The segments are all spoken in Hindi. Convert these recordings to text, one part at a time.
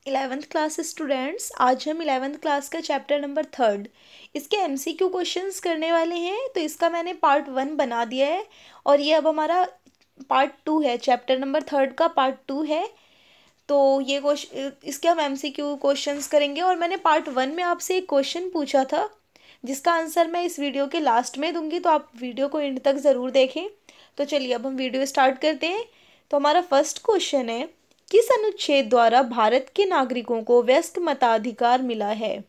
11th क्लास स्टूडेंट्स, आज हम 11th क्लास का चैप्टर नंबर 3 इसके एमसीक्यू क्वेश्चंस करने वाले हैं। तो इसका मैंने पार्ट 1 बना दिया है और ये अब हमारा पार्ट 2 है। चैप्टर नंबर 3 का पार्ट 2 है। तो ये क्वेश्चन इसके हम एमसीक्यू क्वेश्चंस करेंगे। और मैंने पार्ट 1 में आपसे एक क्वेश्चन पूछा था जिसका आंसर मैं इस वीडियो के लास्ट में दूंगी, तो आप वीडियो को एंड तक ज़रूर देखें। तो चलिए अब हम वीडियो स्टार्ट करते हैं। तो हमारा फर्स्ट क्वेश्चन है, किस अनुच्छेद द्वारा भारत के नागरिकों को वयस्क मताधिकार मिला है?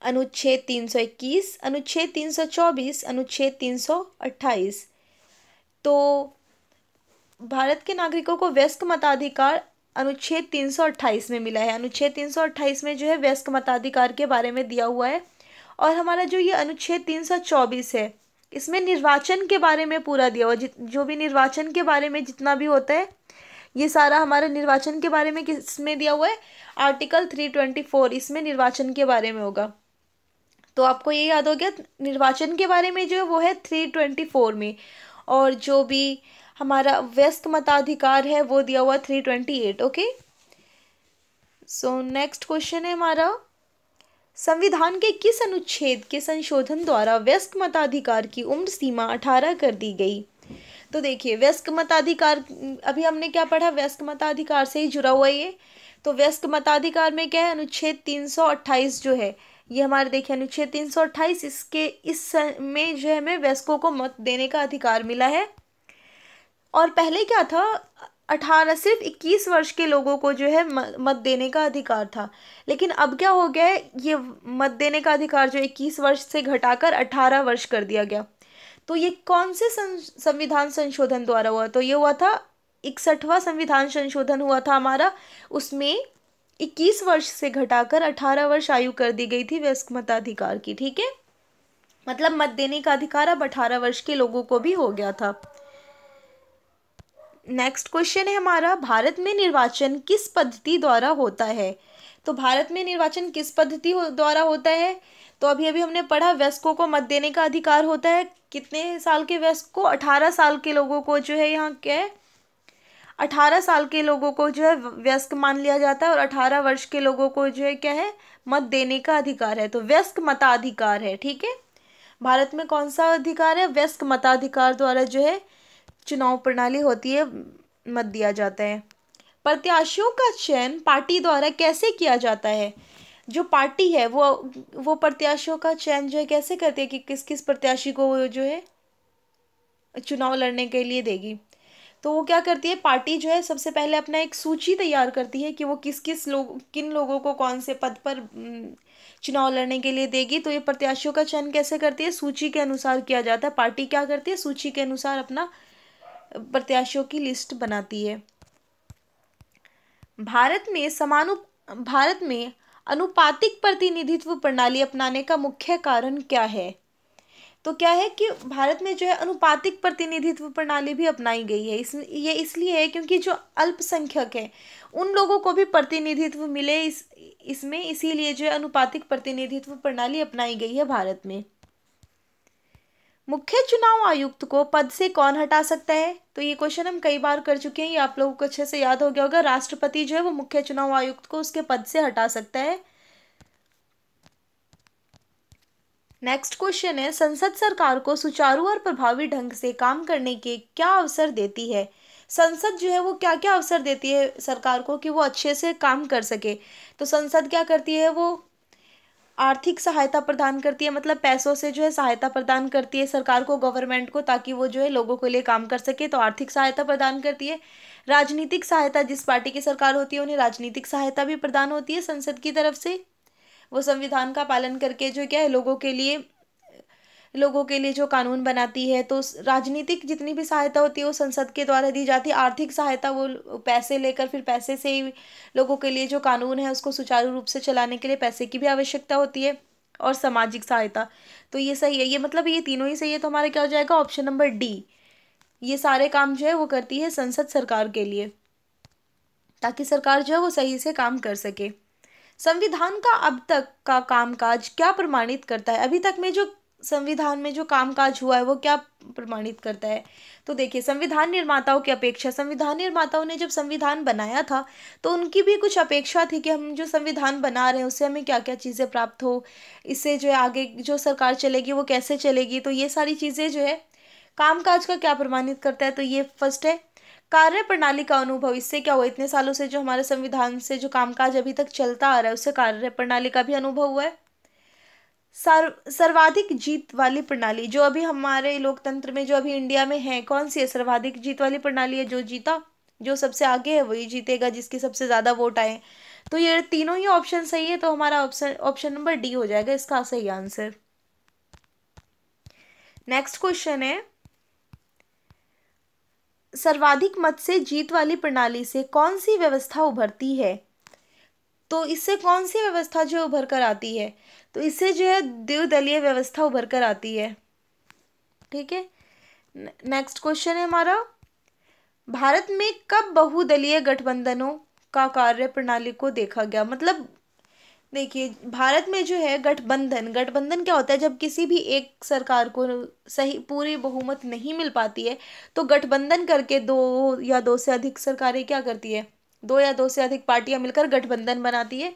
अनुच्छेद 321, अनुच्छेद 324, अनुच्छेद 328। तो भारत के नागरिकों को वयस्क मताधिकार अनुच्छेद 328 में मिला है। अनुच्छेद 328 में जो है वयस्क मताधिकार के बारे में दिया हुआ है। और हमारा जो ये अनुच्छेद 324 है, इसमें निर्वाचन के बारे में पूरा दिया हुआ, जो भी निर्वाचन के बारे में जितना भी होता है, ये सारा हमारा निर्वाचन के बारे में किसमें दिया हुआ है? आर्टिकल 324, इसमें निर्वाचन के बारे में होगा। तो आपको ये याद हो गया, निर्वाचन के बारे में जो है वो है 324 में, और जो भी हमारा वयस्क मताधिकार है वो दिया हुआ 328। ओके, सो नेक्स्ट क्वेश्चन है हमारा, संविधान के किस अनुच्छेद के संशोधन द्वारा वयस्क मताधिकार की उम्र सीमा 18 कर दी गई? तो देखिए, वयस्क मताधिकार, अभी हमने क्या पढ़ा, वयस्क मताधिकार से ही जुड़ा हुआ ये। तो वयस्क मताधिकार में क्या है, अनुच्छेद 328 जो है, ये हमारे देखिए अनुच्छेद 328, इसके में जो है हमें वयस्कों को मत देने का अधिकार मिला है। और पहले क्या था, 18 सिर्फ 21 वर्ष के लोगों को जो है मत देने का अधिकार था। लेकिन अब क्या हो गया है, ये मत देने का अधिकार जो 21 वर्ष से घटाकर 18 वर्ष कर दिया गया। तो ये कौन से संविधान संशोधन द्वारा हुआ? तो ये हुआ था 61वां संविधान संशोधन हुआ था हमारा। उसमें 21 वर्ष से घटाकर 18 वर्ष आयु कर दी गई थी वयस्क मताधिकार की। ठीक है, मतलब मत देने का अधिकार अब 18 वर्ष के लोगों को भी हो गया था। नेक्स्ट क्वेश्चन है हमारा, भारत में निर्वाचन किस पद्धति द्वारा होता है? तो भारत में निर्वाचन किस पद्धति द्वारा होता है? तो अभी अभी हमने पढ़ा, वयस्कों को मत देने का अधिकार होता है। कितने साल के वयस्क को? 18 साल के लोगों को जो है, यहाँ क्या है, 18 साल के लोगों को जो है वयस्क मान लिया जाता है। और 18 वर्ष के लोगों को जो है क्या है, मत देने का अधिकार है। तो वयस्क मताधिकार है। ठीक है, भारत में कौन सा अधिकार है? वयस्क मताधिकार द्वारा जो है चुनाव प्रणाली होती है, मत दिया जाता है। प्रत्याशियों का चयन पार्टी द्वारा कैसे किया जाता है? जो पार्टी है वो प्रत्याशियों का चयन जो है कैसे करती है कि किस किस प्रत्याशी को वो जो है चुनाव लड़ने के लिए देगी? तो वो क्या करती है, पार्टी जो है सबसे पहले अपना एक सूची तैयार करती है कि वो किन लोगों को कौन से पद पर चुनाव लड़ने के लिए देगी। तो ये प्रत्याशियों का चयन कैसे करती है? सूची के अनुसार किया जाता है। पार्टी क्या करती है, सूची के अनुसार अपना प्रत्याशियों की लिस्ट बनाती है। भारत में अनुपातिक प्रतिनिधित्व प्रणाली अपनाने का मुख्य कारण क्या है? तो क्या है कि भारत में जो है अनुपातिक प्रतिनिधित्व प्रणाली भी अपनाई गई है। ये इसलिए है क्योंकि जो अल्पसंख्यक है उन लोगों को भी प्रतिनिधित्व मिले इसमें, इसीलिए जो है अनुपातिक प्रतिनिधित्व प्रणाली अपनाई गई है भारत में। मुख्य चुनाव आयुक्त को पद से कौन हटा सकता है? तो ये क्वेश्चन हम कई बार कर चुके हैं, ये आप लोगों को अच्छे से याद हो गया होगा। राष्ट्रपति जो है वो मुख्य चुनाव आयुक्त को उसके पद से हटा सकता है। नेक्स्ट क्वेश्चन है, संसद सरकार को सुचारू और प्रभावी ढंग से काम करने के क्या अवसर देती है? संसद जो है वो क्या क्या अवसर देती है सरकार को कि वो अच्छे से काम कर सके? तो संसद क्या करती है, वो आर्थिक सहायता प्रदान करती है, मतलब पैसों से जो है सहायता प्रदान करती है सरकार को, गवर्नमेंट को, ताकि वो जो है लोगों के लिए काम कर सके। तो आर्थिक सहायता प्रदान करती है। राजनीतिक सहायता, जिस पार्टी की सरकार होती है उन्हें राजनीतिक सहायता भी प्रदान होती है संसद की तरफ से। वो संविधान का पालन करके जो क्या है लोगों के लिए जो कानून बनाती है। तो राजनीतिक जितनी भी सहायता होती है वो संसद के द्वारा दी जाती है। आर्थिक सहायता वो पैसे लेकर, फिर पैसे से ही लोगों के लिए जो कानून है उसको सुचारू रूप से चलाने के लिए पैसे की भी आवश्यकता होती है। और सामाजिक सहायता, तो ये सही है, ये मतलब ये तीनों ही सही है। तो हमारा क्या हो जाएगा, ऑप्शन नंबर डी। ये सारे काम जो है वो करती है संसद सरकार के लिए, ताकि सरकार जो है वो सही से काम कर सके। संविधान का अब तक का कामकाज क्या प्रमाणित करता है? अभी तक में जो संविधान में जो कामकाज हुआ है वो क्या प्रमाणित करता है? तो देखिए, संविधान निर्माताओं की अपेक्षा, संविधान निर्माताओं ने जब संविधान बनाया था तो उनकी भी कुछ अपेक्षा थी कि हम जो संविधान बना रहे हैं उससे हमें क्या क्या चीज़ें प्राप्त हो, इससे जो है आगे जो सरकार चलेगी वो कैसे चलेगी। तो ये सारी चीज़ें जो है कामकाज का क्या प्रमाणित करता है? तो ये फर्स्ट है कार्य प्रणाली का अनुभव। इससे क्या हुआ, इतने सालों से जो हमारे संविधान से जो कामकाज अभी तक चलता आ रहा है उससे कार्य प्रणाली का भी अनुभव हुआ है। सर्वाधिक जीत वाली प्रणाली, जो अभी हमारे लोकतंत्र में जो अभी इंडिया में है, कौन सी है सर्वाधिक जीत वाली प्रणाली? है जो जीता, जो सबसे आगे है वही जीतेगा, जिसके सबसे ज्यादा वोट आए। तो ये तीनों ही ऑप्शन सही है, तो हमारा ऑप्शन ऑप्शन नंबर डी हो जाएगा इसका सही आंसर। नेक्स्ट क्वेश्चन है, सर्वाधिक मत से जीत वाली प्रणाली से कौन सी व्यवस्था उभरती है? तो इससे कौन सी व्यवस्था जो उभर कर आती है? तो इससे जो है द्विदलीय व्यवस्था उभर कर आती है। ठीक है, नेक्स्ट क्वेश्चन है हमारा, भारत में कब बहुदलीय गठबंधनों का कार्य प्रणाली को देखा गया? मतलब देखिए, भारत में जो है गठबंधन, गठबंधन क्या होता है? जब किसी भी एक सरकार को सही पूरी बहुमत नहीं मिल पाती है तो गठबंधन करके दो या दो से अधिक सरकारें क्या करती है, दो या दो से अधिक पार्टियां मिलकर गठबंधन बनाती है।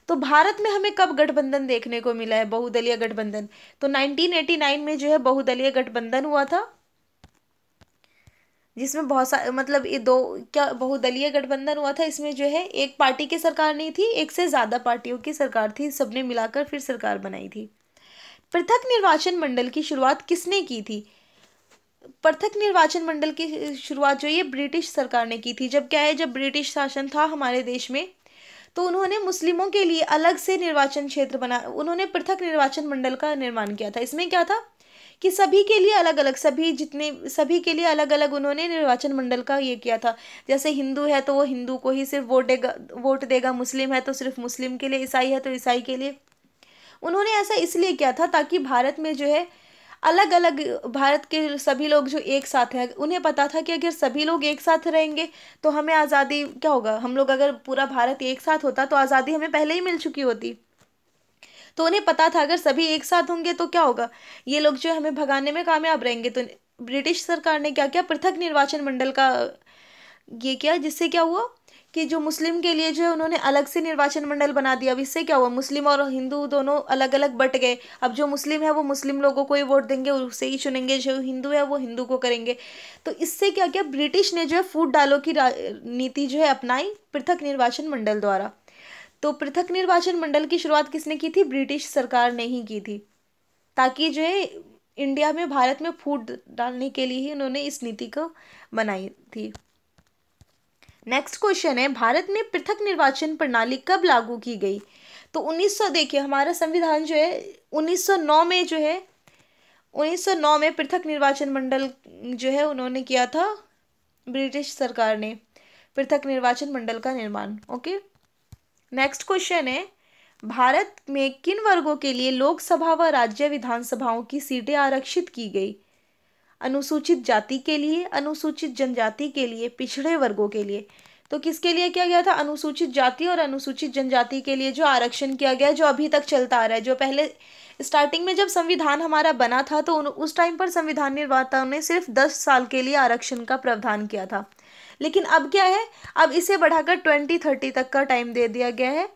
तो भारत में हमें कब गठबंधन देखने को मिला है, बहुदलीय गठबंधन? तो 1989 में जो है बहुदलीय गठबंधन हुआ था, जिसमें बहुत सारे मतलब ये दो क्या बहुदलीय गठबंधन हुआ था। इसमें जो है एक पार्टी की सरकार नहीं थी, एक से ज्यादा पार्टियों की सरकार थी, सबने मिलाकर फिर सरकार बनाई थी। पृथक निर्वाचन मंडल की शुरुआत किसने की थी? पृथक निर्वाचन मंडल की शुरुआत जो ये ब्रिटिश सरकार ने की थी। जब क्या है, जब ब्रिटिश शासन था हमारे देश में तो उन्होंने मुस्लिमों के लिए अलग से निर्वाचन क्षेत्र बना, उन्होंने पृथक निर्वाचन मंडल का निर्माण किया था। इसमें क्या था कि सभी के लिए अलग अलग, सभी के लिए अलग अलग उन्होंने निर्वाचन मंडल का ये किया था। जैसे हिंदू है तो वो हिंदू को ही सिर्फ वोट देगा, मुस्लिम है तो सिर्फ मुस्लिम के लिए, ईसाई है तो ईसाई के लिए। उन्होंने ऐसा इसलिए किया था ताकि भारत में जो है अलग अलग, भारत के सभी लोग जो एक साथ हैं, उन्हें पता था कि अगर सभी लोग एक साथ रहेंगे तो हमें आज़ादी क्या होगा, हम लोग अगर पूरा भारत एक साथ होता तो आज़ादी हमें पहले ही मिल चुकी होती। तो उन्हें पता था अगर सभी एक साथ होंगे तो क्या होगा, ये लोग जो हमें भगाने में कामयाब रहेंगे। तो ब्रिटिश सरकार ने क्या किया, पृथक निर्वाचन मंडल का ये किया, जिससे क्या हुआ कि जो मुस्लिम के लिए जो है उन्होंने अलग से निर्वाचन मंडल बना दिया। अब इससे क्या हुआ, मुस्लिम और हिंदू दोनों अलग अलग बट गए। अब जो मुस्लिम है वो मुस्लिम लोगों को ही वोट देंगे, उसे ही चुनेंगे, जो हिंदू है वो हिंदू को करेंगे। तो इससे क्या किया, ब्रिटिश ने जो है फूट डालो की नीति जो है अपनाई पृथक निर्वाचन मंडल द्वारा। तो पृथक निर्वाचन मंडल की शुरुआत किसने की थी? ब्रिटिश सरकार ने ही की थी, ताकि जो है इंडिया में, भारत में फूट डालने के लिए ही उन्होंने इस नीति को बनाई थी। नेक्स्ट क्वेश्चन है, भारत में पृथक निर्वाचन प्रणाली कब लागू की गई? तो 1900, देखिए हमारा संविधान जो है 1909 में जो है 1909 में पृथक निर्वाचन मंडल जो है उन्होंने किया था, ब्रिटिश सरकार ने पृथक निर्वाचन मंडल का निर्माण। ओके, नेक्स्ट क्वेश्चन है, भारत में किन वर्गों के लिए लोकसभा व राज्य विधानसभाओं की सीटें आरक्षित की गई? अनुसूचित जाति के लिए, अनुसूचित जनजाति के लिए, पिछड़े वर्गों के लिए। तो किसके लिए किया गया था? अनुसूचित जाति और अनुसूचित जनजाति के लिए जो आरक्षण किया गया, जो अभी तक चलता आ रहा है। जो पहले स्टार्टिंग में जब संविधान हमारा बना था तो उस टाइम पर संविधान निर्माताओं ने सिर्फ 10 साल के लिए आरक्षण का प्रावधान किया था, लेकिन अब क्या है, अब इसे बढ़ाकर 2030 तक का टाइम दे दिया गया है।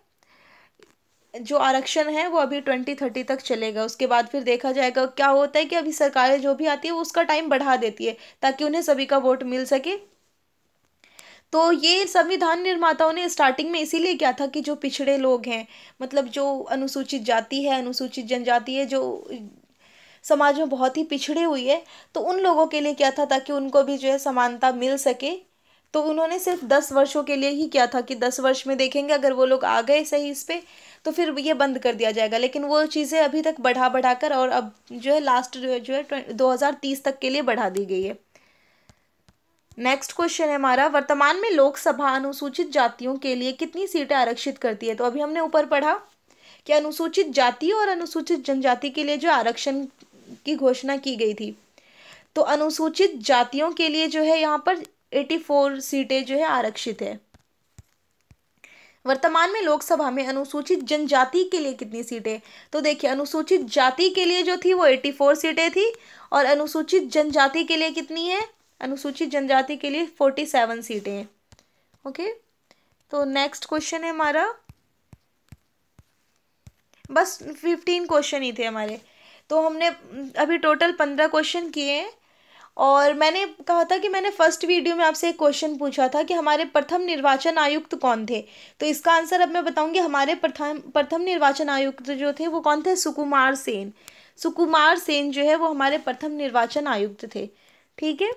जो आरक्षण है वो अभी 2030 तक चलेगा, उसके बाद फिर देखा जाएगा। क्या होता है कि अभी सरकारें जो भी आती है वो उसका टाइम बढ़ा देती है ताकि उन्हें सभी का वोट मिल सके। तो ये संविधान निर्माताओं ने स्टार्टिंग में इसीलिए किया था कि जो पिछड़े लोग हैं, मतलब जो अनुसूचित जाति है, अनुसूचित जनजाति है, जो समाज में बहुत ही पिछड़ी हुई है, तो उन लोगों के लिए क्या था ताकि उनको भी जो है समानता मिल सके। तो उन्होंने सिर्फ 10 वर्षों के लिए ही किया था कि 10 वर्ष में देखेंगे अगर वो लोग आ गए सही इस पे तो फिर ये बंद कर दिया जाएगा। लेकिन वो चीज़ें अभी तक बढ़ा बढ़ा कर और अब जो है लास्ट जो है 2030 तक के लिए बढ़ा दी गई है। नेक्स्ट क्वेश्चन है हमारा, वर्तमान में लोकसभा अनुसूचित जातियों के लिए कितनी सीटें आरक्षित करती है? तो अभी हमने ऊपर पढ़ा कि अनुसूचित जाति और अनुसूचित जनजाति के लिए जो आरक्षण की घोषणा की गई थी, तो अनुसूचित जातियों के लिए जो है यहाँ पर 84 सीटें जो है आरक्षित है। वर्तमान में लोकसभा में अनुसूचित जनजाति के लिए कितनी सीटें? तो देखिए, अनुसूचित जाति के लिए जो थी वो 84 सीटें थी, और अनुसूचित जनजाति के लिए कितनी है? अनुसूचित जनजाति के लिए 47 सीटें हैं। ओके, तो नेक्स्ट क्वेश्चन है हमारा, बस 15 क्वेश्चन ही थे हमारे, तो हमने अभी टोटल 15 क्वेश्चन किए हैं। और मैंने कहा था कि मैंने फर्स्ट वीडियो में आपसे एक क्वेश्चन पूछा था कि हमारे प्रथम निर्वाचन आयुक्त कौन थे, तो इसका आंसर अब मैं बताऊंगी। हमारे प्रथम प्रथम निर्वाचन आयुक्त जो थे वो कौन थे? सुकुमार सेन। सुकुमार सेन जो है वो हमारे प्रथम निर्वाचन आयुक्त थे। ठीक है।